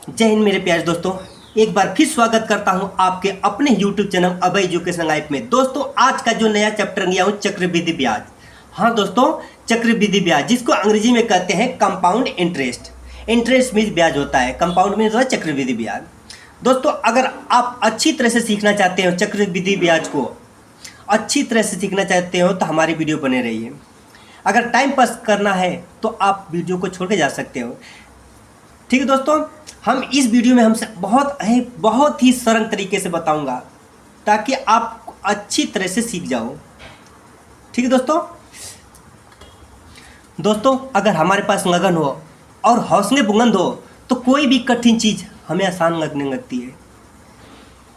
जय हिंद मेरे प्यारे दोस्तों। एक बार फिर स्वागत करता हूं आपके अपने YouTube चैनल अभय एजुकेशन लाइफ में। दोस्तों आज का जो नया चैप्टर लिया हूं चक्रवृद्धि ब्याज। हाँ दोस्तों, चक्रवृद्धि ब्याज जिसको अंग्रेजी में कहते हैं कंपाउंड इंटरेस्ट। इंटरेस्ट मीन्स ब्याज होता है, कंपाउंड मीन्स होता है चक्रवृद्धि ब्याज। दोस्तों अगर आप अच्छी तरह से सीखना चाहते हो चक्रवृद्धि ब्याज को अच्छी तरह से सीखना चाहते हो तो हमारी वीडियो बने रहिए। अगर टाइम पास करना है तो आप वीडियो को छोड़ के जा सकते हो। ठीक है दोस्तों, हम इस वीडियो में हमसे बहुत ही सरल तरीके से बताऊंगा ताकि आप अच्छी तरह से सीख जाओ। ठीक है दोस्तों अगर हमारे पास लगन हो और हौसले बुलंद हो तो कोई भी कठिन चीज़ हमें आसान लगने लगती है।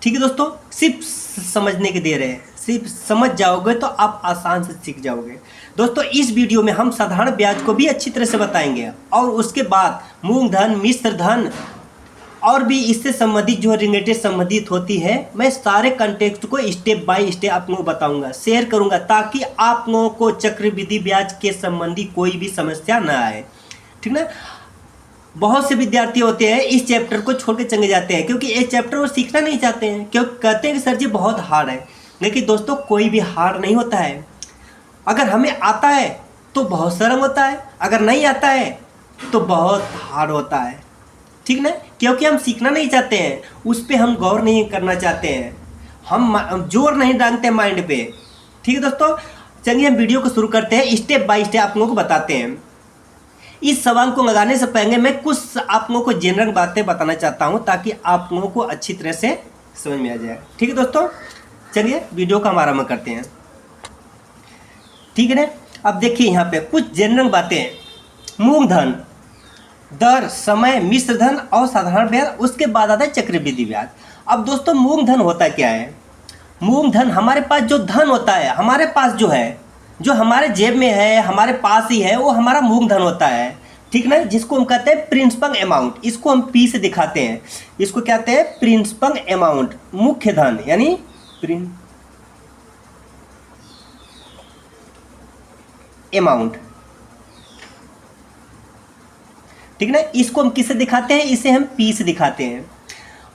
ठीक है दोस्तों, सिर्फ समझने के दे रहे हैं, सिर्फ समझ जाओगे तो आप आसान से सीख जाओगे। दोस्तों इस वीडियो में हम साधारण ब्याज को भी अच्छी तरह से बताएंगे और उसके बाद मूलधन, मिश्र धन और भी इससे संबंधित जो रिलेटेड संबंधित होती है, मैं सारे कंटेक्स्ट को स्टेप बाय स्टेप आप लोगों को बताऊंगा, शेयर करूंगा ताकि आप लोगों को चक्रवृद्धि ब्याज के संबंधी कोई भी समस्या ना आए। ठीक ना। बहुत से विद्यार्थी होते हैं इस चैप्टर को छोड़ के चले जाते हैं क्योंकि ये चैप्टर वो सीखना नहीं चाहते हैं, क्योंकि कहते हैं कि सर जी बहुत हार्ड है। लेकिन दोस्तों कोई भी हार्ड नहीं होता है। अगर हमें आता है तो बहुत सरल होता है, अगर नहीं आता है तो बहुत हार्ड होता है। ठीक ना, क्योंकि हम सीखना नहीं चाहते हैं, उस पर हम गौर नहीं करना चाहते हैं, हम जोर नहीं डालते माइंड पे। ठीक है दोस्तों, चलिए हम वीडियो को शुरू करते हैं, स्टेप बाय स्टेप आप लोगों को बताते हैं। इस सवाल को लगाने से पहले मैं कुछ आप लोगों को जनरल बातें बताना चाहता हूं ताकि आप लोगों को अच्छी तरह से समझ में आ जाए। ठीक है दोस्तों, चलिए वीडियो का हम आरंभ करते हैं। ठीक है ना। अब देखिए यहाँ पे कुछ जनरल बातें, मूलधन, दर, समय, मिश्र धन और साधारण ब्याज, उसके बाद आता है चक्रवृद्धि ब्याज। अब दोस्तों मूलधन होता क्या है? मूलधन हमारे पास जो धन होता है, हमारे पास जो है, जो हमारे जेब में है, हमारे पास ही है, वो हमारा मूलधन होता है। ठीक ना, जिसको हम कहते हैं प्रिंसिपल अमाउंट। इसको हम पी से दिखाते हैं, इसको कहते हैं प्रिंसिपल अमाउंट, मुख्य धन यानी अमाउंट। ठीक ना, इसको हम किससे दिखाते हैं? इसे हम पी से दिखाते हैं।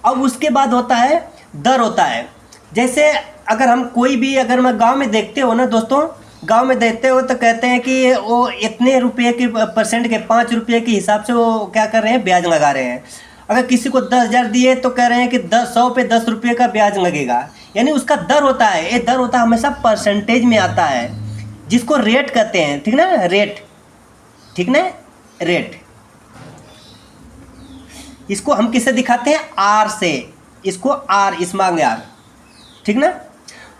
अब उसके बाद होता है दर होता है। जैसे अगर हम कोई भी, अगर मैं गांव में देखते हो ना दोस्तों, गांव में देखते हो तो कहते हैं कि वो इतने रुपये के परसेंट के 5 रुपये के हिसाब से वो क्या कर रहे हैं, ब्याज लगा रहे हैं। अगर किसी को 10,000 दिए तो कह रहे हैं कि 100 पे 10 रुपये का ब्याज लगेगा, यानी उसका दर होता है। ये दर होता है हमेशा परसेंटेज में आता है, जिसको रेट कहते हैं। ठीक ना, रेट। ठीक ना, रेट। इसको हम किससे दिखाते हैं? आर से। इसको आर, स्मॉल आर। ठीक ना।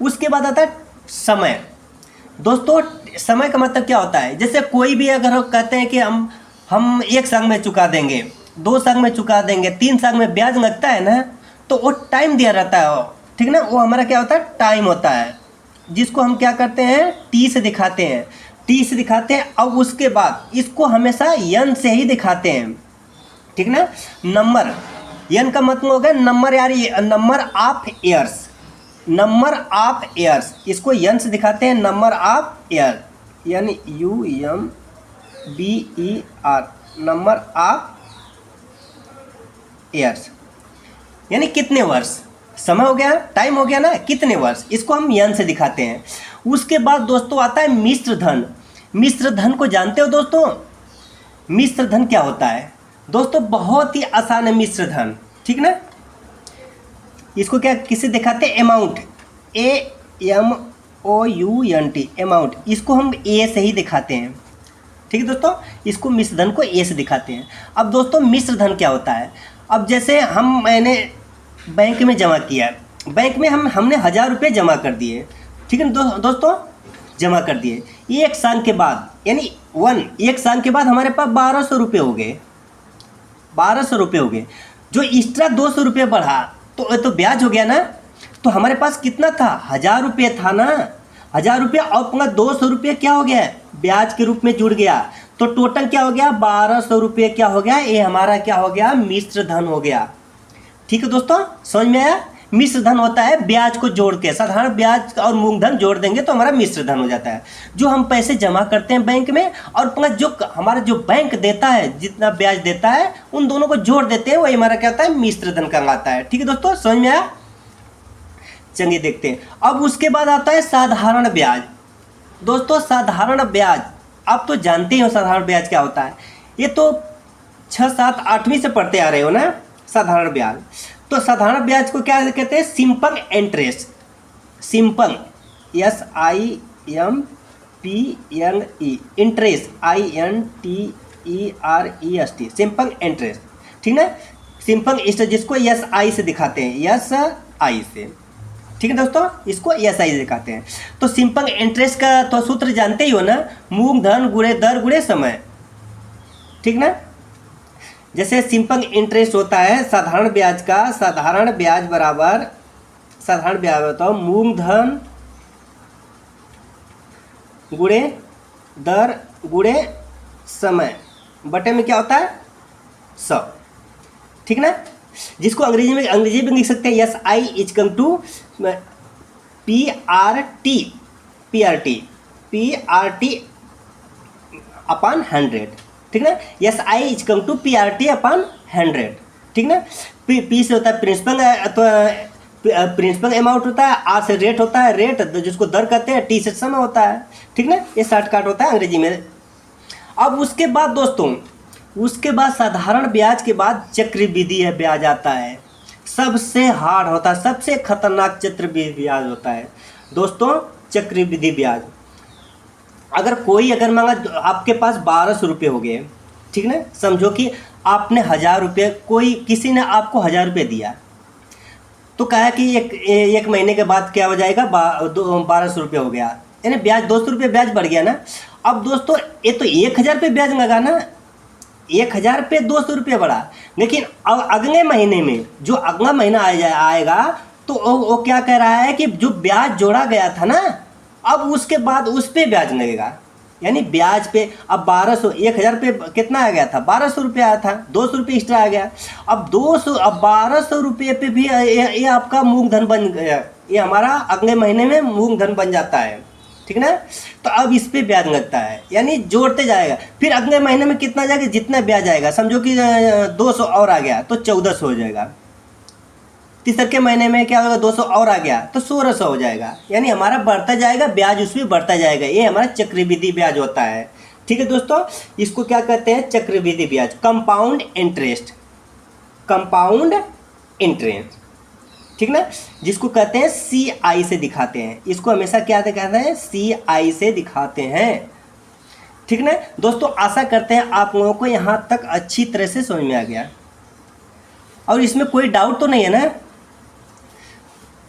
उसके बाद आता है समय। दोस्तों समय का मतलब क्या होता है? जैसे कोई भी अगर हम कहते हैं कि हम 1 साल में चुका देंगे, 2 साल में चुका देंगे, 3 साल में ब्याज लगता है ना, तो वो टाइम दिया रहता है। ठीक ना, वो हमारा क्या होता है? टाइम होता है, जिसको हम क्या करते हैं? टी से दिखाते हैं। टी से दिखाते हैं। अब उसके बाद इसको हमेशा एन से ही दिखाते हैं। ठीक ना, नंबर। एन का मतलब हो गया नंबर, यार number of years, number of years. इसको एन से दिखाते हैं, नंबर ऑफ ईयर यानी UMBER, नंबर ऑफ ईयर्स यानी कितने वर्ष। समय हो गया, टाइम हो गया ना, कितने वर्ष, इसको हम एन से दिखाते हैं। उसके बाद दोस्तों आता है मिश्र धन। मिश्र धन को जानते हो दोस्तों? मिश्र धन क्या होता है? दोस्तों बहुत ही आसान है मिश्र धन। ठीक ना, इसको क्या किसे दिखाते हैं? Amount, AMOUNT, amount. इसको हम ए से ही दिखाते हैं। ठीक है दोस्तों, इसको मिश्र धन को ए से दिखाते हैं। अब दोस्तों मिश्र धन क्या होता है? अब जैसे मैंने बैंक में जमा किया, बैंक में हमने 1,000 रुपये जमा कर दिए। ठीक है दोस्तों, जमा कर दिए। 1 साल के बाद यानी 1 साल के बाद हमारे पास 1,200 रुपये हो गए। 1,200 रुपये हो गए। जो एक्स्ट्रा 200 रुपये बढ़ा तो ब्याज हो गया ना। तो हमारे पास कितना था? 1,000 रुपये था ना। 1,000 रुपये और अपना 200 रुपये क्या हो गया? ब्याज के रूप में जुड़ गया। तो टोटल क्या हो गया? 1,200 रुपये क्या हो गया? ये हमारा क्या हो गया? मिश्र धन हो गया। ठीक है दोस्तों, समझ में आया? मिश्र धन होता है ब्याज को जोड़ के, साधारण ब्याज और मूलधन जोड़ देंगे तो हमारा मिश्र धन हो जाता है। जो हम पैसे जमा करते हैं बैंक में और प्लस जो हमारा जो बैंक देता है जितना ब्याज देता है उन दोनों को जोड़ देते हैं, वही हमारा क्या होता है, मिश्र धन कहलाता है। ठीक है दोस्तों, समझ में आया? चलिए देखते हैं। अब उसके बाद आता है साधारण ब्याज। दोस्तों साधारण ब्याज आप तो जानते ही हो साधारण ब्याज क्या होता है, ये तो 6, 7, 8वीं से पढ़ते आ रहे हो ना साधारण ब्याज। तो साधारण ब्याज को क्या कहते हैं, simple interest. Simple SIMPLE interest INTEREST simple interest, ठीक ना। सिंपल इंटरेस्ट जिसको SI से दिखाते हैं, SI से, ठीक है दोस्तों, इसको SI से दिखाते हैं। तो सिंपल इंटरेस्ट का तो सूत्र जानते ही हो ना, मूलधन गुणे दर गुणे समय, ठीक ना। जैसे सिंपल इंटरेस्ट होता है साधारण ब्याज का, साधारण ब्याज बराबर बताओ मूलधन गुणे दर गुणे समय बटे में क्या होता है 100, ठीक ना। जिसको अंग्रेजी में लिख सकते हैं SI इजकम टू PRT अपॉन 100, ठीक ना। SI इजकम टू PRT अपॉन 100, ठीक ना। P से होता है प्रिंसिपल, तो प्रिंसिपल अमाउंट होता है, R से रेट होता है, रेट जिसको दर कहते हैं, T से समय होता है, ठीक ना। ये शॉर्टकट होता है अंग्रेजी में। अब उसके बाद दोस्तों, उसके बाद साधारण ब्याज के बाद चक्रवृद्धि ब्याज आता है। सबसे हार्ड होता है, सबसे खतरनाक चक्रवृद्धि ब्याज होता है दोस्तों, चक्रवृद्धि ब्याज। अगर मांगा आपके पास 1200 रुपये हो गए, ठीक ना, समझो कि आपने 1000 रुपये, किसी ने आपको 1000 रुपये दिया, तो कहा कि एक महीने के बाद क्या हो जाएगा, 1200 रुपये हो गया, यानी ब्याज 200 रुपये ब्याज बढ़ गया ना। अब दोस्तों ये तो 1000 रुपये ब्याज लगा ना, 1000 पे 200 रुपये बढ़ा, लेकिन अब अगले महीने में जो अगला महीना आएगा तो वो क्या कह रहा है कि जो ब्याज जोड़ा गया था ना, अब उसके बाद उस पर ब्याज लगेगा, यानी ब्याज पे अब 1000 पे कितना आ गया था, 1200 रुपये आया था, 200 रुपये एक्स्ट्रा आ गया। अब 1200 रुपये पे भी ये आपका मूलधन बन गया, ये हमारा अगले महीने में मूलधन बन जाता है, ठीक ना। तो अब इस पे ब्याज लगता है, यानी जोड़ते जाएगा, फिर अगले महीने में कितना जाएगा, जितना ब्याज आएगा, समझो कि 200 और आ गया तो 1400 हो जाएगा। तीसरे महीने में क्या होगा, 200 और आ गया तो 1600 हो जाएगा, यानी हमारा बढ़ता जाएगा ब्याज, उसमें बढ़ता जाएगा। ये हमारा चक्रवृद्धि ब्याज होता है, ठीक है दोस्तों। इसको क्या कहते हैं, चक्रवृद्धि ब्याज, कंपाउंड इंटरेस्ट, ठीक ना, जिसको कहते हैं CI से दिखाते हैं। इसको हमेशा क्या कहते हैं, CI से दिखाते हैं, ठीक ना दोस्तों। आशा करते हैं आप लोगों को यहाँ तक अच्छी तरह से समझ में आ गया और इसमें कोई डाउट तो नहीं है ना।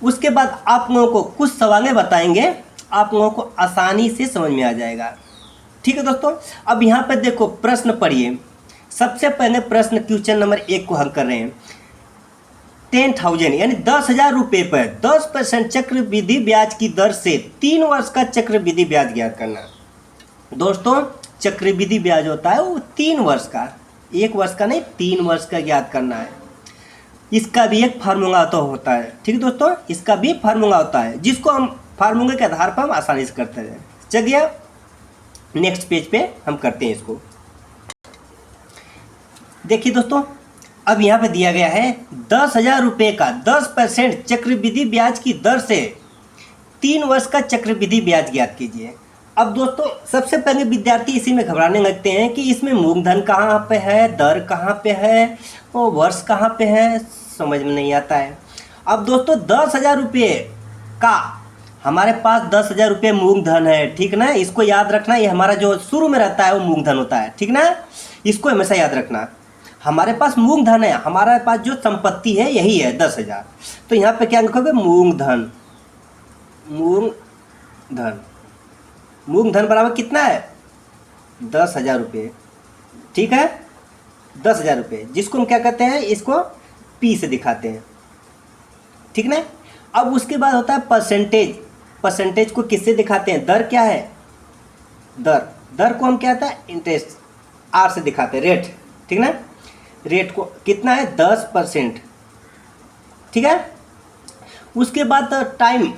उसके बाद आप लोगों को कुछ सवालें बताएंगे, आप लोगों को आसानी से समझ में आ जाएगा, ठीक है दोस्तों। अब यहाँ पर देखो प्रश्न पढ़िए। सबसे पहले प्रश्न क्वेश्चन नंबर 1 को हल कर रहे हैं। 10,000 यानी 10,000 रुपये पर 10% चक्रवृद्धि ब्याज की दर से 3 वर्ष का चक्रवृद्धि ब्याज ज्ञात करना। दोस्तों चक्रवृद्धि ब्याज होता है वो 3 वर्ष का, 1 वर्ष का नहीं, 3 वर्ष का ज्ञात करना है। इसका भी एक फार्मूला तो होता है, ठीक है दोस्तों, इसका भी फार्मूला होता है, जिसको हम फार्मूले के आधार पर हम आसानी से करते हैं। चलिए नेक्स्ट पेज पे हम करते हैं इसको। देखिए दोस्तों, अब यहाँ पे दिया गया है 10,000 रुपये का 10% चक्रवृद्धि ब्याज की दर से 3 वर्ष का चक्रवृद्धि ब्याज ज्ञात कीजिए। अब दोस्तों सबसे पहले विद्यार्थी इसी में घबराने लगते हैं कि इसमें मूलधन कहाँ पे है, दर कहाँ पे है, और वर्ष कहाँ पे है, समझ में नहीं आता है। अब दोस्तों 10,000 रुपये का हमारे पास 10,000 रुपये मूलधन है, ठीक ना, इसको याद रखना। ये हमारा जो शुरू में रहता है वो मूलधन होता है, ठीक ना, इसको हमेशा याद रखना। हमारे पास मूलधन है, हमारे पास जो संपत्ति है यही है 10,000। तो यहाँ पे क्या लिखोगे, मूलधन बराबर कितना है, 10,000 रुपये, ठीक है, 10,000 रुपये, जिसको हम क्या कहते हैं, इसको P से दिखाते हैं, ठीक ना। अब उसके बाद होता है परसेंटेज को किससे दिखाते हैं, दर क्या है, दर को हम क्या होता है, इंटरेस्ट, R से दिखाते हैं, रेट, ठीक ना। रेट को कितना है, 10%, ठीक है, उसके बाद टाइम,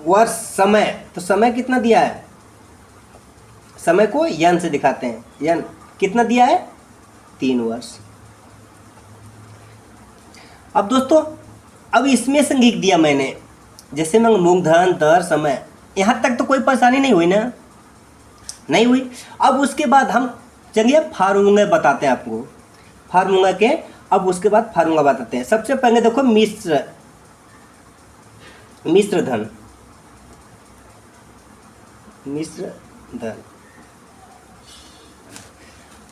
वर्ष, समय, तो समय कितना दिया है, समय को यन से दिखाते हैं, यन कितना दिया है, 3 वर्ष। अब दोस्तों अब इसमें से लिख दिया मैंने, जैसे मैं मूलधन, दर, समय, यहाँ तक तो कोई परेशानी नहीं हुई ना, नहीं हुई। अब उसके बाद हम चलिए फार्मूला बताते हैं आपको, फार्मूला के, अब उसके बाद फार्मूला बताते हैं। सबसे पहले देखो मिश्र धन,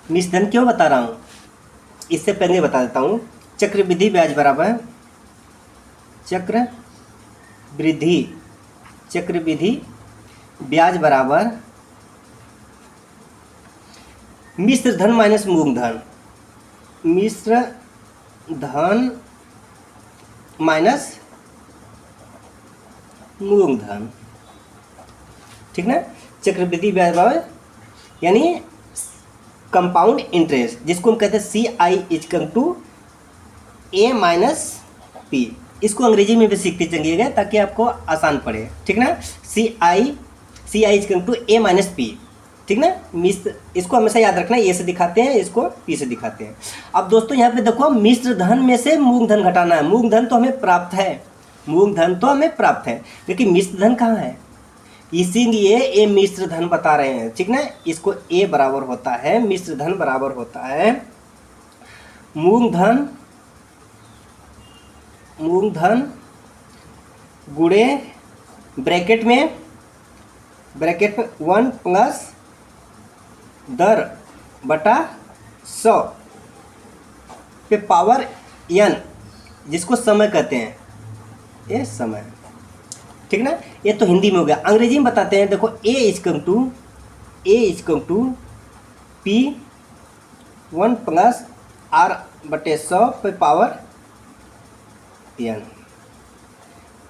मिश्र धन क्यों बता रहा हूँ, इससे पहले बता देता हूँ। चक्रवृद्धि ब्याज बराबर चक्रवृद्धि ब्याज बराबर मिश्र धन माइनस मूलधन, मिश्र धन माइनस मूलधन, ठीक ना। चक्रवृद्धि ब्याज बराबर यानी कंपाउंड इंटरेस्ट, जिसको हम कहते हैं CI = A - P। इसको अंग्रेजी में भी सीखते चलिएगा ताकि आपको आसान पड़े, ठीक ना। CI = A - P, ठीक ना। मिश्र, इसको हमेशा याद रखना, ए से दिखाते हैं, इसको पी से दिखाते हैं। अब दोस्तों यहाँ पे देखो मिश्र धन में से मूलधन घटाना है, मूलधन तो हमें प्राप्त है, मूलधन तो हमें प्राप्त है, लेकिन मिश्र धन कहाँ है, इसीलिए ए मिश्र धन बता रहे हैं, ठीक ना। इसको ए बराबर होता है, मिश्र धन बराबर होता है मूलधन गुणे ब्रैकेट में 1 प्लस दर बटा 100 पे पावर n, जिसको समय कहते हैं, ये समय, ठीक ना। ये तो हिंदी में हो गया। अंग्रेजी में बताते हैं, देखो A = P 1 प्लस R/100 पे पावर n,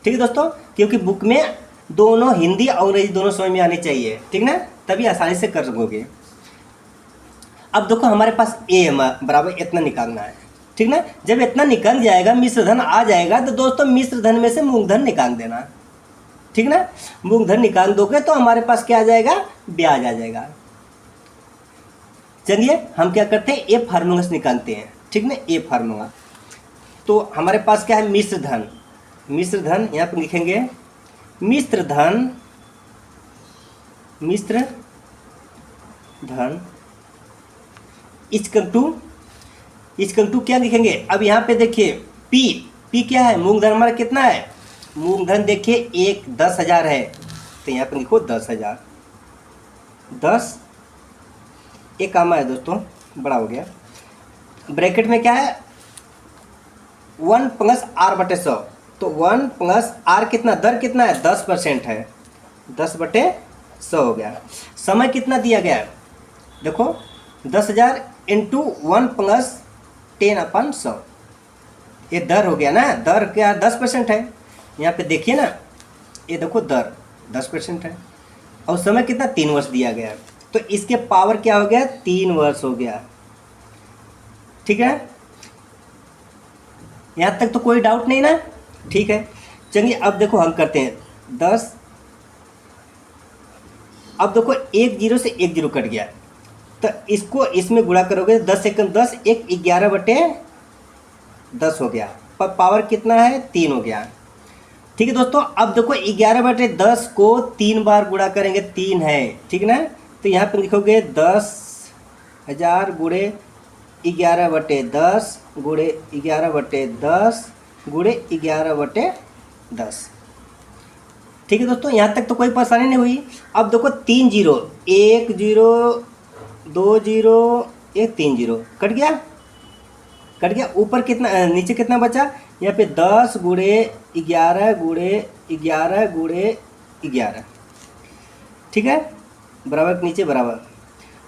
ठीक है दोस्तों। क्योंकि बुक में दोनों हिंदी और अंग्रेजी दोनों समझ में आने चाहिए, ठीक ना, तभी आसानी से कर सकोगे। अब देखो हमारे पास A बराबर इतना निकालना है, ठीक ना। जब इतना निकल जाएगा, मिश्र धन आ जाएगा, तो दोस्तों मिश्र धन में से मूलधन निकाल देना, ठीक ना। मूलधन निकाल दोगे तो हमारे पास क्या आ जाएगा, ब्याज आ जाएगा। चलिए हम क्या करते हैं, ए फार्मूला से निकालते हैं, ठीक ना। ए फार्मूला तो हमारे पास क्या है, मिश्र धन यहाँ पर लिखेंगे मिश्र धन इक्वल टू क्या लिखेंगे, अब यहाँ पे देखिए पी क्या है, मूलधन हमारा कितना है, मूलधन देखिए 10,000 है, तो यहाँ पे लिखो 10,000, 10 एक कामा है दोस्तों, बड़ा हो गया। ब्रैकेट में क्या है, 1 प्लस R/100, तो 1 प्लस R कितना, दर कितना है, 10% है, 10/100 हो गया। समय कितना दिया गया है, देखो 10,000 इंटू 1 प्लस 10/100, ये दर हो गया ना, दर क्या 10% है, यहाँ पे देखिए ना, ये देखो दर 10% है, और समय कितना 3 वर्ष दिया गया है, तो इसके पावर क्या हो गया, 3 वर्ष हो गया, ठीक है। यहाँ तक तो कोई डाउट नहीं ना, ठीक है। चलिए अब देखो हम करते हैं 10, अब देखो 1 0 से 1 0 कट गया, तो इसको इसमें गुणा करोगे, 10 × 10 1 11/10 हो गया, पर पावर कितना है, 3 हो गया, ठीक है दोस्तों। अब देखो 11/10 को 3 बार गुणा करेंगे, 3 है, ठीक ना, तो यहाँ पर लिखोगे 10,000 गुणे 11/10 गुणे 11/10 गुणे 11/10, ठीक है दोस्तों। यहाँ तक तो कोई परेशानी नहीं हुई। अब देखो 3 0, 1 0 2 0 1 3 0 कट गया, ऊपर कितना, नीचे कितना बचा, यहाँ पे 10 गुणे 11 गुणे 11 गुणे 11, ठीक है, बराबर नीचे बराबर।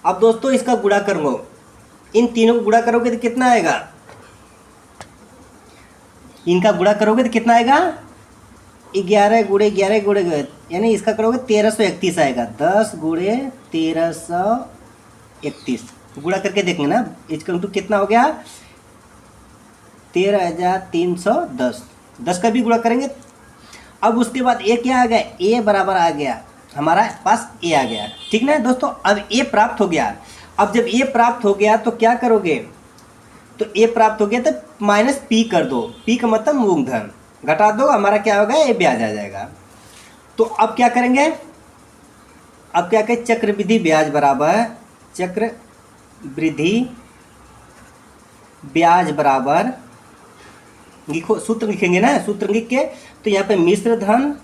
अब दोस्तों इसका गुणा करो, इन तीनों को गुणा करोगे तो कितना आएगा, इनका गुणा करोगे तो कितना आएगा, 11 गुणे 11 गुणे, यानी इसका करोगे 1331 आएगा, 10 गुणे 1331 गुणा करके देखेंगे ना, इसका तो कितना हो गया, 13,310, 10 का भी गुणा करेंगे। अब उसके बाद ए क्या आ गया, ए बराबर आ गया, हमारा पास ए आ गया, ठीक ना दोस्तों। अब ए प्राप्त हो गया। अब जब ए प्राप्त हो गया तो क्या करोगे, तो ए प्राप्त हो गया तो माइनस पी कर दो, पी का मतलब मूलधन, घटा दो, हमारा क्या होगा, ए ब्याज आ जाएगा। तो अब क्या करेंगे, अब क्या कहें, चक्रवृद्धि ब्याज बराबर, चक्रवृद्धि ब्याज बराबर, लिखो, सूत्र लिखेंगे ना, सूत्र लिख के, तो यहाँ पे मिश्र धन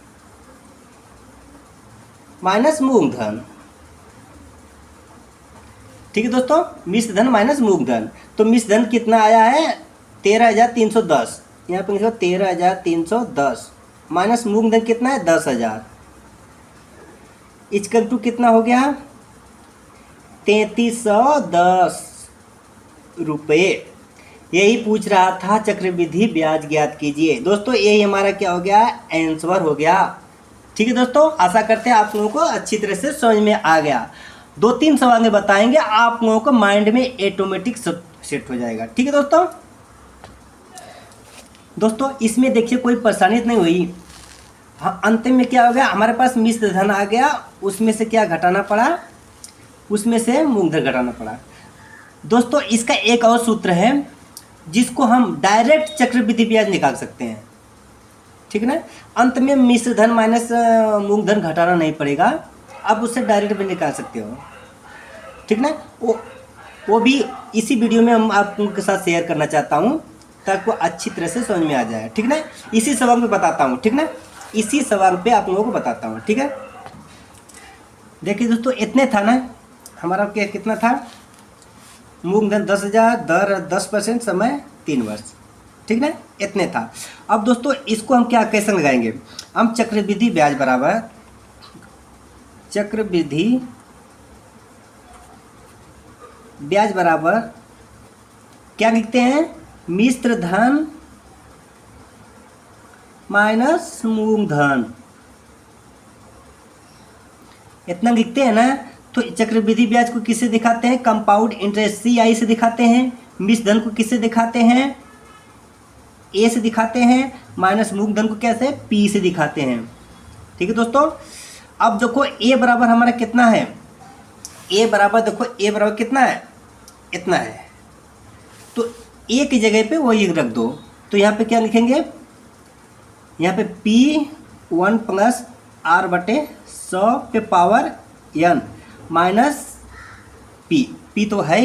माइनस मूलधन, ठीक है दोस्तों, मिश्र धन माइनस मूलधन। तो मिश्र धन कितना आया है, 13,310, यहाँ पे लिखो 13,310, माइनस मूलधन कितना है, 10,000, इक्वल टू कितना हो गया, 3,310 रुपये। यही पूछ रहा था, चक्रवृद्धि ब्याज ज्ञात कीजिए। दोस्तों यही हमारा क्या हो गया, आंसर हो गया। ठीक है दोस्तों, आशा करते हैं आप लोगों को अच्छी तरह से समझ में आ गया। 2-3 सवाल बताएंगे, आप लोगों को माइंड में ऑटोमेटिक सेट हो जाएगा। ठीक है दोस्तों, दोस्तों इसमें देखिए कोई परेशानी नहीं हुई। हाँ, अंतिम में क्या हो गया, हमारे पास मिश्र धन आ गया, उसमें से क्या घटाना पड़ा, उसमें से मूलधन घटाना पड़ा। दोस्तों इसका एक और सूत्र है जिसको हम डायरेक्ट चक्रवृद्धि ब्याज निकाल सकते हैं, ठीक है ना। अंत में मिश्र धन माइनस मूलधन घटाना नहीं पड़ेगा, आप उससे डायरेक्ट भी निकाल सकते हो, ठीक ना। वो भी इसी वीडियो में हम आप लोगों के साथ शेयर करना चाहता हूँ ताकि वो अच्छी तरह से समझ में आ जाए, ठीक ना। इसी सवाल में बताता हूँ, ठीक ना, इसी सवाल पे आप लोगों को बताता हूँ, ठीक है। देखिए दोस्तों, इतने था ना हमारा, क्या कितना था, मूलधन 10,000, दर 10%, समय 3 वर्ष, ठीक ना, इतने था। अब दोस्तों इसको हम क्या कैसे लगाएंगे, हम चक्रवृद्धि ब्याज बराबर, चक्रवृद्धि ब्याज बराबर क्या लिखते हैं, मिश्र धन माइनस मूलधन, इतना लिखते हैं ना। तो चक्रवृद्धि ब्याज को किससे दिखाते हैं, कंपाउंड इंटरेस्ट CI से दिखाते हैं। मिश्र धन को किससे दिखाते हैं, A से दिखाते हैं। माइनस मूलधन को कैसे, P से दिखाते हैं, ठीक है दोस्तों। अब देखो A बराबर हमारा कितना है, A बराबर देखो A बराबर कितना है, इतना है। तो A की जगह पे वही रख दो, तो यहाँ पे क्या लिखेंगे, यहाँ पे P1 प्लस R/100 पे पावर N माइनस P तो है,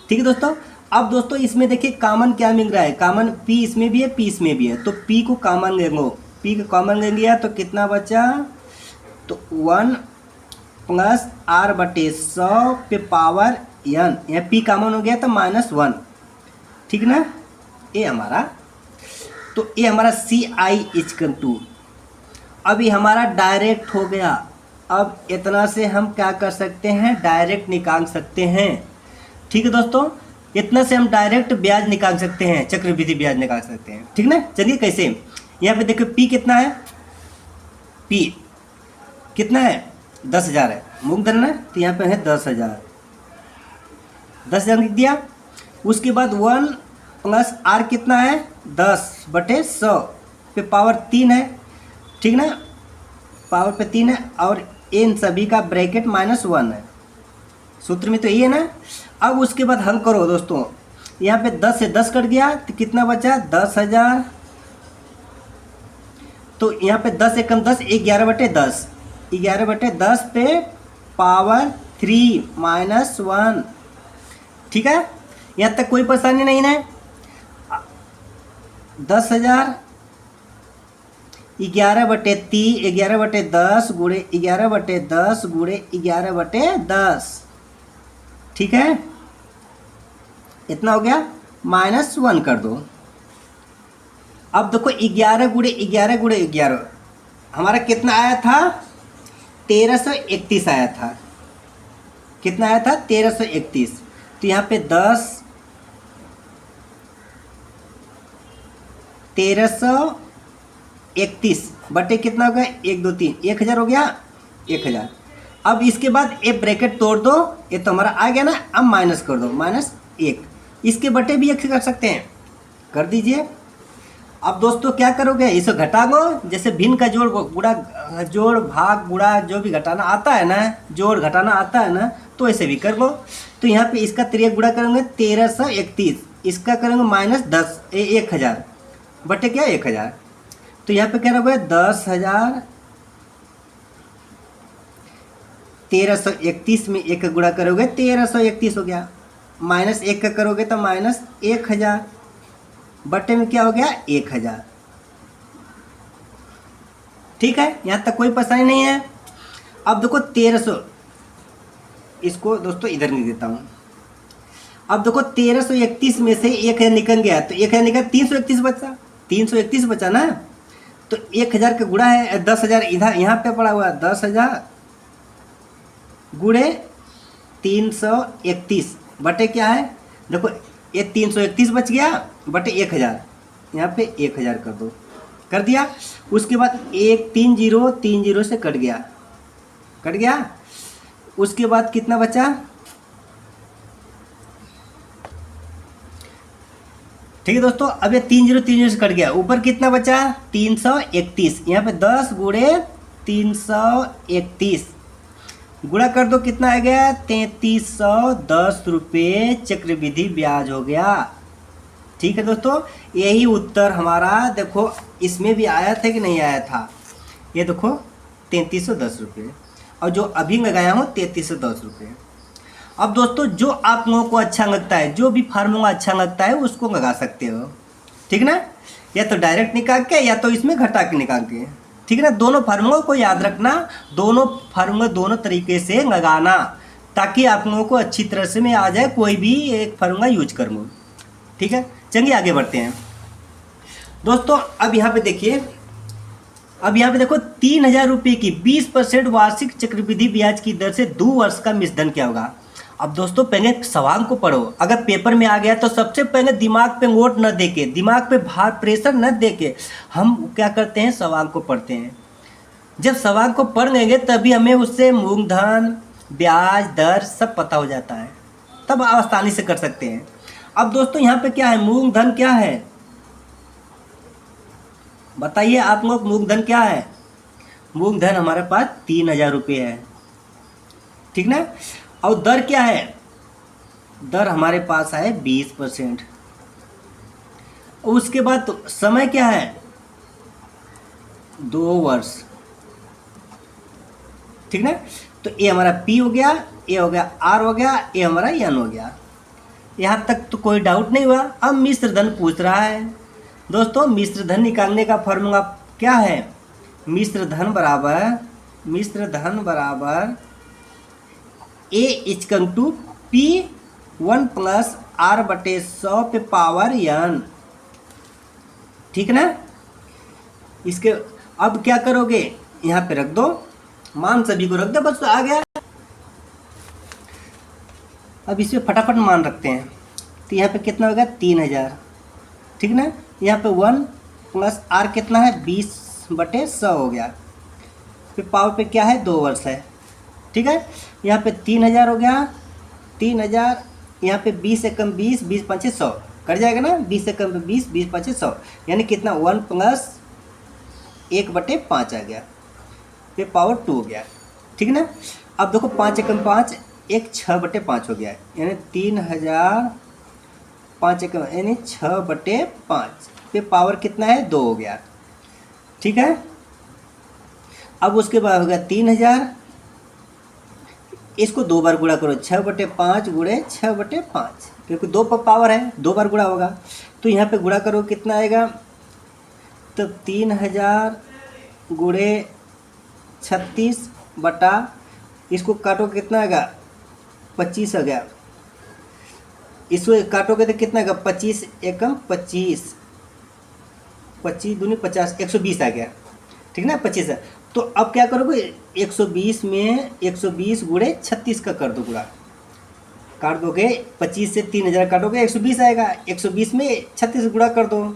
ठीक है दोस्तों। अब दोस्तों इसमें देखिए कॉमन क्या मिल रहा है, कॉमन P इसमें भी है, P इसमें भी है, तो P को कॉमन ले लो, P को कॉमन ले लिया तो कितना बचा, तो 1 प्लस R/100 पे पावर N, यहाँ P कॉमन हो गया तो -1, ठीक ना। ये हमारा, तो ये हमारा CI इक्वल टू, अभी हमारा डायरेक्ट हो गया। अब इतना से हम क्या कर सकते हैं, डायरेक्ट निकाल सकते हैं, ठीक है दोस्तों। इतना से हम डायरेक्ट ब्याज निकाल सकते हैं, चक्रवृद्धि ब्याज निकाल सकते हैं, ठीक ना। चलिए कैसे, यहाँ पे देखो P कितना है, P कितना है, 10,000 है, मूलधन ना, तो यहाँ पे है 10,000, 10,000 लिख दिया। उसके बाद 1 प्लस R कितना है, 10/100 पे पावर 3 है, ठीक ना, पावर पे 3 है, और इन सभी का ब्रैकेट -1 है, सूत्र में तो ये है ना। अब उसके बाद हल करो दोस्तों, यहाँ पे 10 से 10 कट गया तो कितना बचा, 10,000, तो यहाँ पे 10 से कम 10, 11/10, 11/10 पे पावर 3 -1, ठीक है। यहाँ तक कोई परेशानी नहीं है। 10,000 11/3, 11/10 गुणे 11/10 गुणे 11/10, ठीक है, इतना हो गया, -1 कर दो। अब देखो 11 गुणे 11 गुणे 11 हमारा कितना आया था, 1331 आया था, कितना आया था, 1331। तो यहाँ पे 10, 1331 बटे कितना हो गया, 1 2 3, 1000 हो गया, 1000। अब इसके बाद ये ब्रैकेट तोड़ दो, ये तो हमारा आ गया ना, अब माइनस कर दो, -1, इसके बटे भी 1 कर सकते हैं, कर दीजिए। अब दोस्तों क्या करोगे, इसे घटा दो। जैसे भिन्न का जोड़ गुणा, जोड़ भाग गुणा जो भी घटाना आता है ना, जोड़ घटाना आता है ना, तो ऐसे भी कर लो। तो यहाँ पे इसका तिरक गुणा करेंगे 1331, इसका करेंगे -10 1000 बटे क्या 1000। तो यहाँ पे क्या रहोगे 10,000, 1331 में 1 का गुणा करोगे 1331 हो गया, -1 का करोगे तो -1000 बटे में क्या हो गया 1000। ठीक है, यहाँ तक कोई परेशानी नहीं है। अब देखो 1300, इसको दोस्तों इधर नहीं देता हूँ। अब देखो 1331 में से 1000 निकल गया, तो 1000 निकल 331 बचा, 331 बचा ना। तो 1000 का गुणा है 10,000, इधर यहाँ पे पड़ा हुआ 10,000 गुणे 331 बटे क्या है, देखो ये 331 बच गया बटे 1000, यहाँ पे 1000 कर दो, कर दिया। उसके बाद 1 3 0 से कट गया, कट गया। उसके बाद कितना बचा, ठीक है दोस्तों। अब ये 3 0 से कट गया, ऊपर कितना बचा 331, यहाँ पे 10 गुणे 331 गुणा कर दो, कितना आ गया 3310 रुपये चक्रवृद्धि ब्याज हो गया। ठीक है दोस्तों, यही उत्तर हमारा, देखो इसमें भी आया था कि नहीं आया था, ये देखो 3310 रुपये, और जो अभी लगाया हूँ 3310 रुपये। अब दोस्तों जो आप लोगों को अच्छा लगता है, जो भी फार्मूला अच्छा लगता है उसको लगा सकते हो, ठीक ना। या तो डायरेक्ट निकाल के या तो इसमें घटा के निकाल के, ठीक है ना। दोनों फार्मूला को याद रखना, दोनों फार्मूला दोनों तरीके से लगाना, ताकि आप लोगों को अच्छी तरह से में आ जाए, कोई भी एक फार्मूला यूज कर लो। ठीक है, चलिए आगे बढ़ते हैं दोस्तों। अब यहाँ पे देखिए, अब यहाँ पे देखो 3000 रुपये की 20% वार्षिक चक्रवृद्धि ब्याज की दर से 2 वर्ष का मिश्रधन क्या होगा। अब दोस्तों पहले सवाल को पढ़ो, अगर पेपर में आ गया तो सबसे पहले दिमाग पे नोट न देके, दिमाग पे भार प्रेशर न देके हम क्या करते हैं, सवाल को पढ़ते हैं। जब सवाल को पढ़ लेंगे तभी हमें उससे मूलधन ब्याज दर सब पता हो जाता है, तब आसानी से कर सकते हैं। अब दोस्तों यहाँ पे क्या है, मूलधन क्या है बताइए आप लोग, मूलधन क्या है। मूलधन हमारे पास 3000 रुपये है, ठीक ना। और दर क्या है, दर हमारे पास है 20%। उसके बाद तो समय क्या है 2 वर्ष, ठीक ना। तो ये हमारा P हो गया, ये हो गया R हो गया, ये हमारा N हो गया। यहाँ तक तो कोई डाउट नहीं हुआ। अब मिश्रधन पूछ रहा है दोस्तों, मिश्रधन निकालने का फॉर्मूला क्या है, मिश्रधन बराबर A = P1 + R/100 पे पावर n, ठीक ना। इसके अब क्या करोगे, यहाँ पे रख दो, मान सभी को रख दो, बस आ गया। अब इसमें फटाफट मान रखते हैं, तो यहाँ पे कितना होगा 3000, ठीक ना। यहाँ पे 1 + R कितना है 20/100 हो गया, फिर पावर पे क्या है 2 वर्ष है, ठीक है। यहाँ पे 3000 हो गया, 3000, यहाँ पे 20 एकम 20, 20 × 5 = 100 कर जाएगा ना, 20 एकम 20, 20 × 5 = 100, यानी कितना 1 + 1/5 आ गया, फिर पावर 2 हो गया, ठीक ना। अब देखो 5 एकम 5 1 6/5 हो गया, यानी 3000 5 एकम यानी 6/5, फिर पावर कितना है 2 हो गया, ठीक है। अब उसके बाद हो गया 3000, इसको 2 बार गुणा करो, 6/5 गुणे 6/5, क्योंकि 2 पर पावर है 2 बार गुणा होगा। तो यहाँ पे गुणा करो कितना आएगा, तो 3000 गुणे 36 बटा, इसको काटो कितना आएगा 25 आ गया, इसको काटोगे तो कितना आएगा 25 एकम 25, 25 दूनी 50, 120 आ गया, ठीक ना 25 है। तो अब क्या करोगे 120 में 120 गुणे 36 का कर दो गुणा, काट दोगे 25 से 3000 काटोगे 120 आएगा, 120 में 36 गुणा कर दो,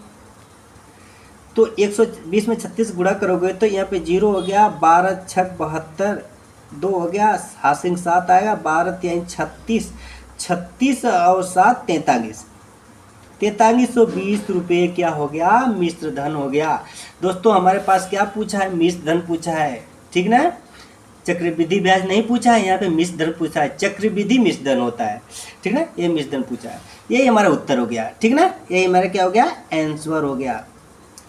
तो 120 में 36 गुणा करोगे तो यहाँ पे 0 हो गया, 12 × 6 = 72, 2 हो गया, 7 आएगा, 12 × 3 = 36, 36 और 7 = 43, 4320 क्या हो गया, मिश्र धन हो गया। दोस्तों हमारे पास क्या पूछा है, मिश्र धन पूछा है, ठीक ना, चक्रवृद्धि ब्याज नहीं पूछा है, यहाँ पे मिश्र धन पूछा है। चक्रवृद्धि मिश्र धन होता है, ठीक ना, ये मिश्र धन पूछा है। यही हमारा उत्तर हो गया, ठीक ना, यही हमारा क्या हो गया, आंसर हो गया।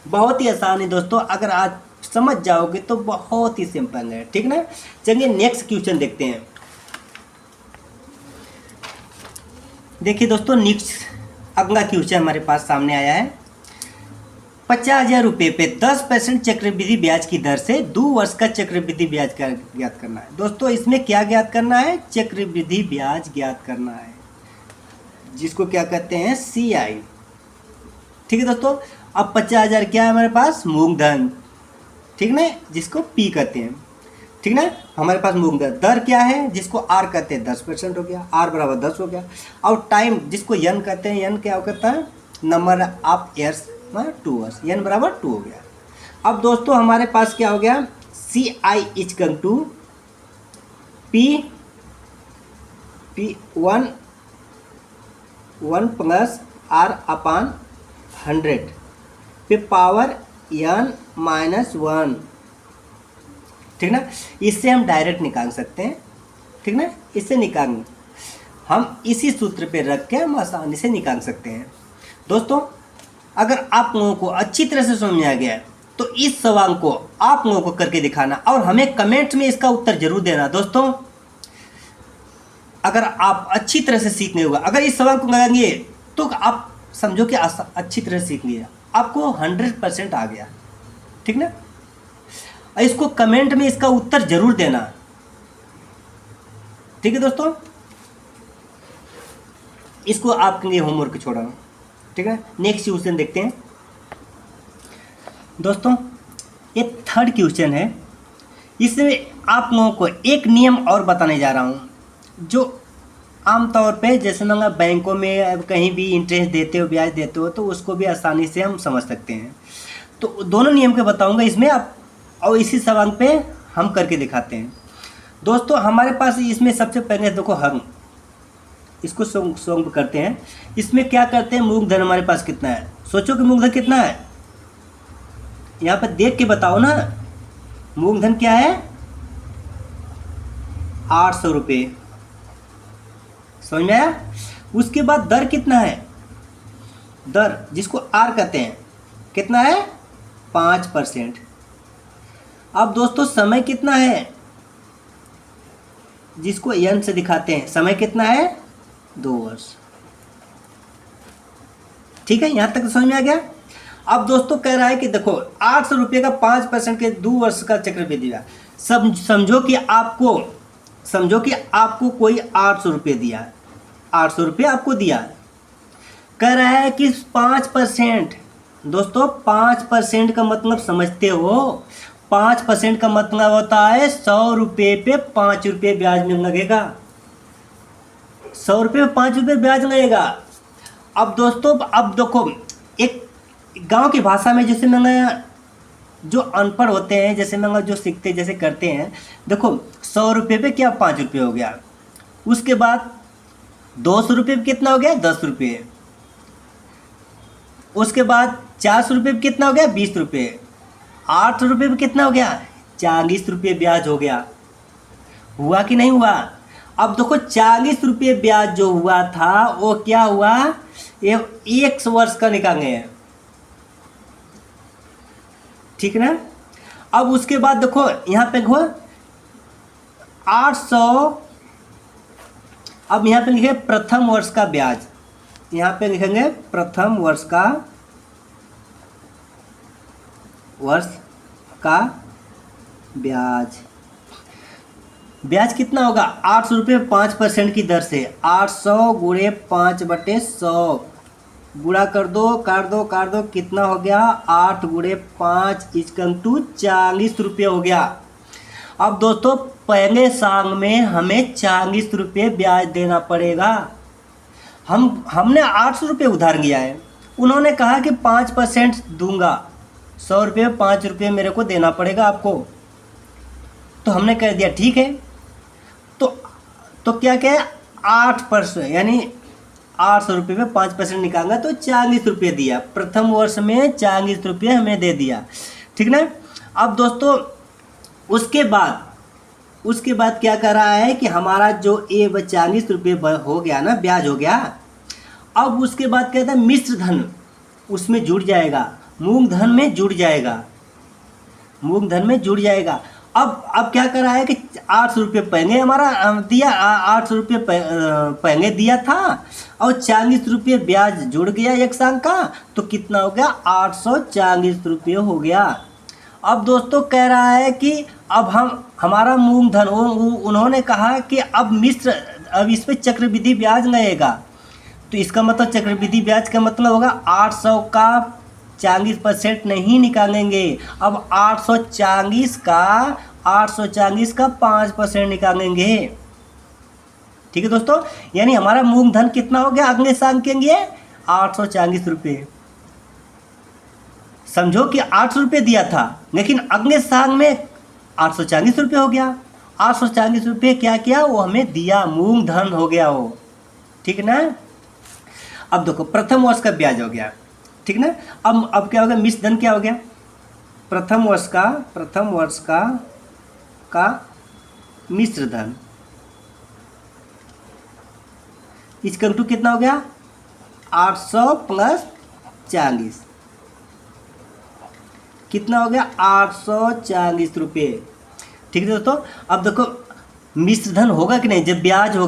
बहुत ही आसान है दोस्तों, अगर आज समझ जाओगे तो बहुत ही सिंपल है, ठीक ना। चलिए नेक्स्ट क्वेश्चन देखते हैं। देखिए दोस्तों नेक्स्ट अगला क्वेश्चन हमारे पास सामने आया है। 50,000 रुपये पे 10% चक्रवृद्धि ब्याज की दर से 2 वर्ष का चक्रवृद्धि ब्याज का ज्ञात करना है। दोस्तों इसमें क्या ज्ञात करना है, चक्रवृद्धि ब्याज ज्ञात करना है, जिसको क्या कहते हैं, CI, ठीक है दोस्तों। अब 50,000 क्या है हमारे पास, मूलधन, ठीक ना, जिसको P कहते हैं, ठीक ना, हमारे पास मूलधन। दर क्या है, जिसको R कहते हैं, 10% हो गया, R बराबर 10 हो गया। और टाइम जिसको N कहते हैं, N क्या कहता है, नंबर ऑफ ईयर्स, 2 वर्ष, N बराबर 2 हो गया। अब दोस्तों हमारे पास क्या हो गया, CI equal to P1 plus R upon 100 पे पावर N माइनस 1, ठीक ना। इससे हम डायरेक्ट निकाल सकते हैं, ठीक ना, इससे निकाल हम इसी सूत्र पे रख के हम आसानी से निकाल सकते हैं। दोस्तों अगर आप लोगों को अच्छी तरह से समझ आ गया तो इस सवाल को आप लोगों को करके दिखाना और हमें कमेंट में इसका उत्तर जरूर देना। दोस्तों अगर आप अच्छी तरह से सीख नहीं होगा, अगर इस सवाल को लगाएंगे तो आप समझो कि अच्छी तरह सीख लिया, आपको 100% आ गया, ठीक ना। इसको कमेंट में इसका उत्तर जरूर देना, ठीक है दोस्तों। इसको आपके लिए होमवर्क छोड़ा हूं, ठीक है। नेक्स्ट क्वेश्चन देखते हैं दोस्तों, ये थर्ड क्वेश्चन है। इसमें आप लोगों को एक नियम और बताने जा रहा हूं, जो आमतौर पे जैसे मैं बैंकों में कहीं भी इंटरेस्ट देते हो, ब्याज देते हो, तो उसको भी आसानी से हम समझ सकते हैं। तो दोनों नियम के बताऊंगा इसमें आप, और इसी सवाल पे हम करके दिखाते हैं। दोस्तों हमारे पास इसमें सबसे पहले देखो हम इसको सॉल्व करते हैं। इसमें क्या करते हैं, मूलधन हमारे पास कितना है, सोचो कि मूलधन कितना है, यहाँ पर देख के बताओ ना। मूलधन क्या है, 800 रुपये, समझ में आया। उसके बाद दर कितना है, दर जिसको R कहते हैं, कितना है, 5%। अब दोस्तों समय कितना है, जिसको N से दिखाते हैं, समय कितना है, 2 वर्ष, ठीक है। यहां तक समझ में आ गया। अब दोस्तों कह रहा है कि देखो 800 रुपये का 5% के 2 वर्ष का चक्रवृद्धि ब्याज, समझो कि आपको कोई 800 रुपये दिया, 800 रुपये आपको दिया, कह रहा है कि 5%। दोस्तों 5% का मतलब समझते हो, 5% का मतलब होता है 100 रुपये पे 5 रुपये ब्याज में लगेगा, 100 रुपये पे 5 रुपये ब्याज लगेगा। अब दोस्तों अब देखो, एक गांव की भाषा में जैसे मैं जो अनपढ़ होते हैं, जैसे मैं जो सीखते जैसे करते हैं, देखो 100 रुपये पे क्या 5 रुपये हो गया, उसके बाद 200 रुपये पे कितना हो गया, 10 रुपये, उसके बाद 400 रुपये पे कितना हो गया, 20 रुपये, 800 रुपये पे कितना हो गया, 40 रुपये ब्याज हो गया। हुआ कि नहीं हुआ। अब देखो 40 रुपये ब्याज जो हुआ था वो क्या हुआ, ये 1 वर्ष का निकाले हैं, ठीक ना। अब उसके बाद देखो यहाँ पे देखो 800, अब यहाँ पे लिखे प्रथम वर्ष का ब्याज, यहाँ पे लिखेंगे प्रथम वर्ष का ब्याज। ब्याज कितना होगा, 800 रुपये 5% की दर से, 800 गुणे 5/100, गुणा कर दो, काट दो, कितना हो गया, 8 गुणे 5 इक्वल टू 40 रुपये हो गया। अब दोस्तों पहले साल में हमें 40 रुपये ब्याज देना पड़ेगा। हमने 800 रुपये उधार लिया है, उन्होंने कहा कि 5% दूंगा, 100 रुपये 5 रुपये मेरे को देना पड़ेगा आपको, तो हमने कह दिया ठीक है। तो क्या 8%, यानी 800 रुपये में 5% निकालना तो 40 रुपये दिया, प्रथम वर्ष में 40 रुपये हमें दे दिया, ठीक ना। अब दोस्तों उसके बाद क्या कर रहा है कि हमारा जो 40 रुपये हो गया ना, ब्याज हो गया। अब उसके बाद कहता है मिश्र धन उसमें जुड़ जाएगा, मूलधन में जुड़ जाएगा, मूलधन में जुड़ जाएगा। अब क्या कर रहा है कि 800 रुपये पहले हमारा दिया, 800 रुपये पहले दिया था और 40 रुपये ब्याज जुड़ गया एक साल का, तो कितना हो गया, 840 रुपये हो गया। अब दोस्तों कह रहा है कि अब हमारा मूलधन, उन्होंने कहा कि अब इस पर चक्रवृद्धि ब्याज लगेगा, तो इसका मतलब चक्रवृद्धि ब्याज का मतलब होगा 800 का 40% नहीं निकालेंगे, अब 840 का 5% निकालेंगे, ठीक है दोस्तों। यानी हमारा मूलधन कितना हो गया अगले साल के लिए, 840 रुपये। समझो कि 800 रुपये दिया था, लेकिन अगले साल में 840 रुपये हो गया। 840 रुपये क्या किया, वो हमें दिया, मूलधन हो गया वो, ठीक ना। अब देखो प्रथम वर्ष का ब्याज हो गया, ठीक ना। अब क्या हो गया, मिश्र धन क्या हो गया, प्रथम वर्ष का मिश्र धन, इसका टू कितना हो गया, 800 प्लस 40, कितना हो गया, 840 रुपये, ठीक है दोस्तों। अब देखो मिश्र धन होगा कि नहीं, जब ब्याज हो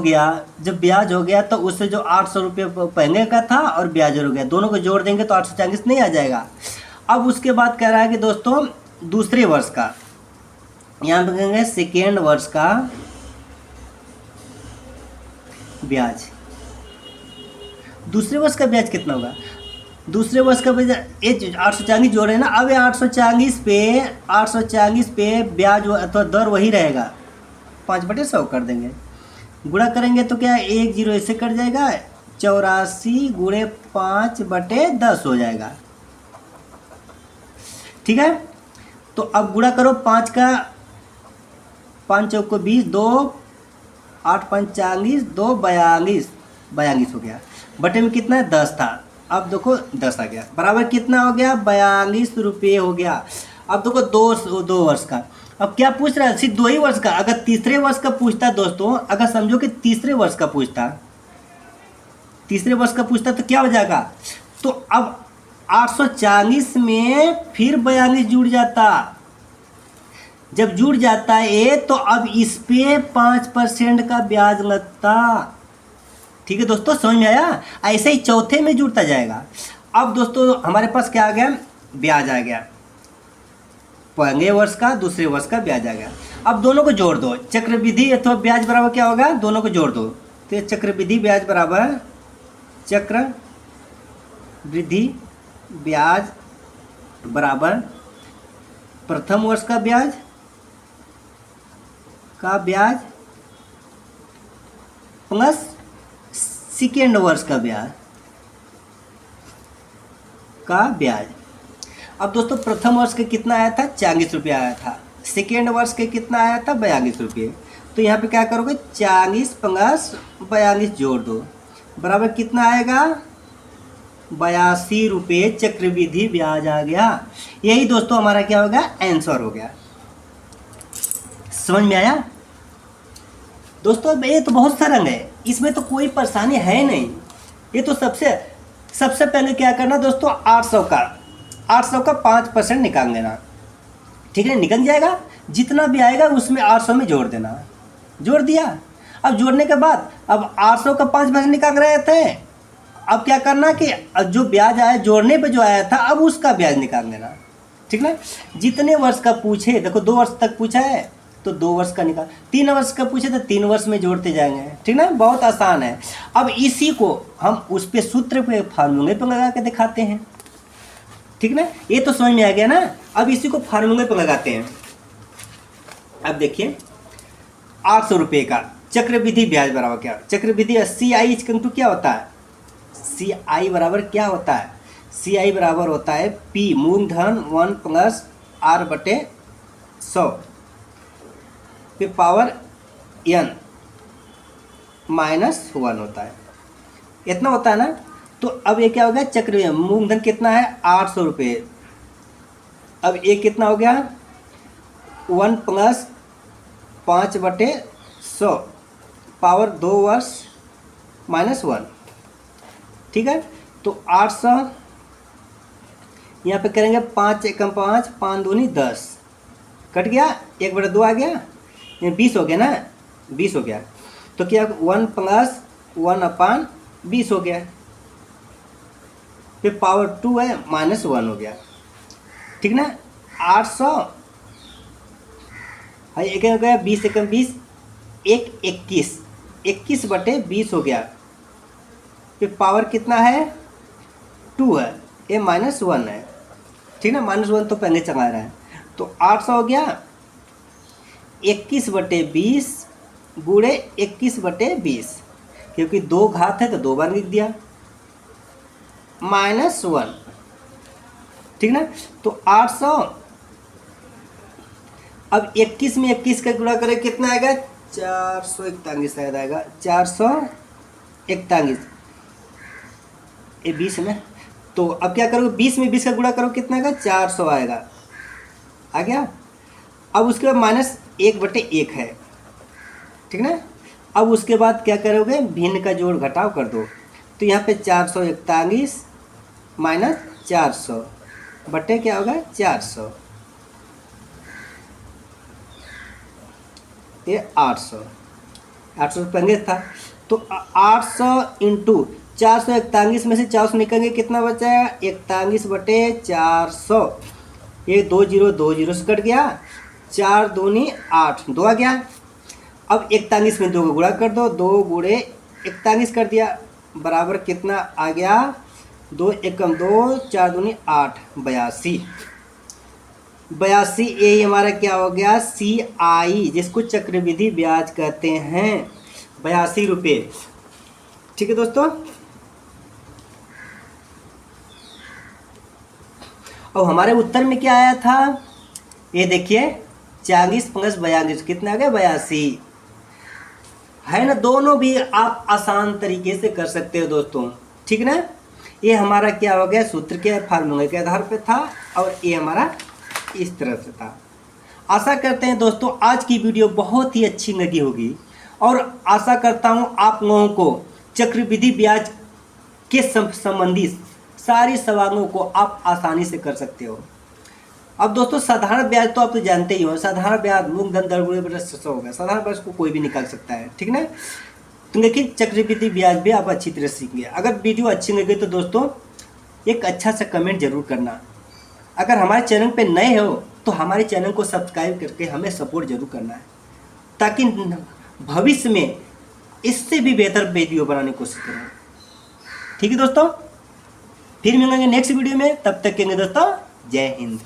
गया तो उससे जो 800 रुपये पहले का था और ब्याज हो गया, दोनों को जोड़ देंगे तो 840 नहीं आ जाएगा। अब उसके बाद कह रहा है कि दोस्तों दूसरे वर्ष का, यहाँ पे कहेंगे सेकेंड वर्ष का ब्याज, दूसरे वर्ष का ब्याज कितना होगा, दूसरे वर्ष का ब्याज, ये 840 जोड़े ना, अब ये 840 पे ब्याज अथवा दर वही रहेगा, 5/100 कर देंगे, गुणा करेंगे तो क्या 1 0 ऐसे कट जाएगा, 84 गुणे 5/10 हो जाएगा, ठीक है। तो अब गुणा करो 5 का 5 चौक को 20, 2 8 5 40, 2 42 हो गया, बटे में कितना है 10 था, अब देखो 10 आ गया, बराबर कितना हो गया, 42 रुपये हो गया। अब देखो दो वर्ष का, अब क्या पूछ रहा है, सिर्फ 2 ही वर्ष का। अगर तीसरे वर्ष का पूछता दोस्तों, अगर समझो कि तीसरे वर्ष का पूछता तो क्या हो जाएगा, तो अब 840 में फिर 42 जुड़ जाता, जब जुड़ जाता है तो अब इस पे 5% का ब्याज लगता, ठीक है दोस्तों, समझ में आया। ऐसे ही चौथे में जुड़ता जाएगा। अब दोस्तों हमारे पास क्या आ गया, ब्याज आ गया, पहले वर्ष का दूसरे वर्ष का ब्याज आ गया। अब दोनों को जोड़ दो, चक्रवृद्धि अथवा ब्याज बराबर क्या होगा, दोनों को जोड़ दो, तो चक्रवृद्धि ब्याज बराबर प्रथम वर्ष का ब्याज प्लस सेकेंड वर्ष का ब्याज। अब दोस्तों प्रथम वर्ष के कितना आया था, 40 रुपये आया था, सेकेंड वर्ष के कितना आया था, 42 रुपये। तो यहाँ पे क्या करोगे, 40 प्लस 42 जोड़ दो, बराबर कितना आएगा, 82 रुपये चक्रवृद्धि ब्याज आ गया। यही दोस्तों हमारा क्या होगा, आंसर हो गया। समझ में आया दोस्तों, ये तो बहुत सरल है, इसमें तो कोई परेशानी है नहीं। ये तो सबसे पहले क्या करना दोस्तों, 800 का 5% निकाल देना, ठीक है, निकल जाएगा, जितना भी आएगा उसमें 800 में जोड़ देना, जोड़ दिया। अब जोड़ने के बाद अब 800 का 5% निकाल रहे थे, अब क्या करना कि जो ब्याज आया जोड़ने पे जो आया था अब उसका ब्याज निकाल देना, ठीक ना। जितने वर्ष का पूछे, देखो 2 वर्ष तक पूछा है तो 2 वर्ष का निकाल, 3 वर्ष का पूछे तो 3 वर्ष में जोड़ते जाएंगे, ठीक ना, बहुत आसान है। अब इसी को हम उस पे सूत्र पे फार्मूले पे लगा के दिखाते हैं, ठीक ना, ये तो समझ में आ गया ना। अब इसी को फार्मूले पे लगाते हैं। अब देखिए 800 रुपये का चक्रवृद्धि ब्याज बराबर क्या, चक्रवृद्धि CI क्या होता है, CI बराबर क्या होता है, CI बराबर होता है P मूलधन 1 प्लस R/100 पे पावर n -1 होता है, इतना होता है ना। तो अब ये क्या हो गया, चक्रवृद्धि मूलधन कितना है 800 रुपये। अब ये कितना हो गया 1 + 5/100 पावर 2 वर्ष -1। ठीक है, तो 800 यहाँ पे करेंगे 5 एकम 5, 5 दूनी 10, कट गया 1/2 आ गया, ये 20 हो गया ना, 20 हो गया। तो क्या 1 + 1/20 हो गया, फिर पावर 2 है -1 हो गया। ठीक ना, 800 है एक हो गया 20 एकम 20, 21 21/20 हो गया, फिर पावर कितना है 2 है, ये -1 है। ठीक ना, -1 तो पहले चला रहा है। तो 800 हो गया 21/20 गुणे 21/20, क्योंकि 2 घात है तो 2 बार लिख दिया, -1। ठीक ना, तो 800 अब 21 में 21 का गुणा करें कितना आएगा 441 शायद आएगा, 441, ये 20 है ना। तो अब क्या करोगे 20 में 20 का गुणा करो कितना आएगा 400 आएगा, आ गया। अब उसके बाद -1/1 है। ठीक ना, अब उसके बाद क्या करोगे भिन्न का जोड़ घटाव कर दो, तो यहाँ पे 441 - 400 बटे क्या होगा 400, ये 800 पहले था। तो 800 × 441 में से 400 निकलेंगे कितना बचा 41/400, ये 2 0 2 0 से कट गया, 4 दूनी 8 2 आ गया। अब 41 में 2 को गुणा कर दो, 2 गुणे 41 कर दिया, बराबर कितना आ गया 2 एकम 2, 4 दूनी 8 82। 82 ये हमारा क्या हो गया CI, जिसको चक्रवृद्धि ब्याज कहते हैं, 82 रुपये। ठीक है दोस्तों, और हमारे उत्तर में क्या आया था ये देखिए 40 + 42 कितना आ गया 82 है ना। दोनों भी आप आसान तरीके से कर सकते हो दोस्तों। ठीक ना, ये हमारा क्या हो गया सूत्र के फार्मूले के आधार पे था, और ये हमारा इस तरह से था। आशा करते हैं दोस्तों आज की वीडियो बहुत ही अच्छी लगी होगी, और आशा करता हूँ आप लोगों को चक्रवृद्धि ब्याज के संबंधी सारी सवालों को आप आसानी से कर सकते हो। अब दोस्तों साधारण ब्याज तो आप तो जानते ही हो, साधारण ब्याज मूलधन दर गुणे 100 होगा, साधारण ब्याज को कोई भी निकाल सकता है। ठीक ना, तो लेकिन चक्रवृद्धि ब्याज भी आप अच्छी तरह सीखेंगे। अगर वीडियो अच्छी लगे तो दोस्तों एक अच्छा सा कमेंट जरूर करना। अगर हमारे चैनल पे नए हो तो हमारे चैनल को सब्सक्राइब करके हमें सपोर्ट जरूर करना है, ताकि भविष्य में इससे भी बेहतर वीडियो बनाने की कोशिश करें। ठीक है दोस्तों, फिर मिलेंगे नेक्स्ट वीडियो में, तब तक के लिए दोस्तों जय हिंद।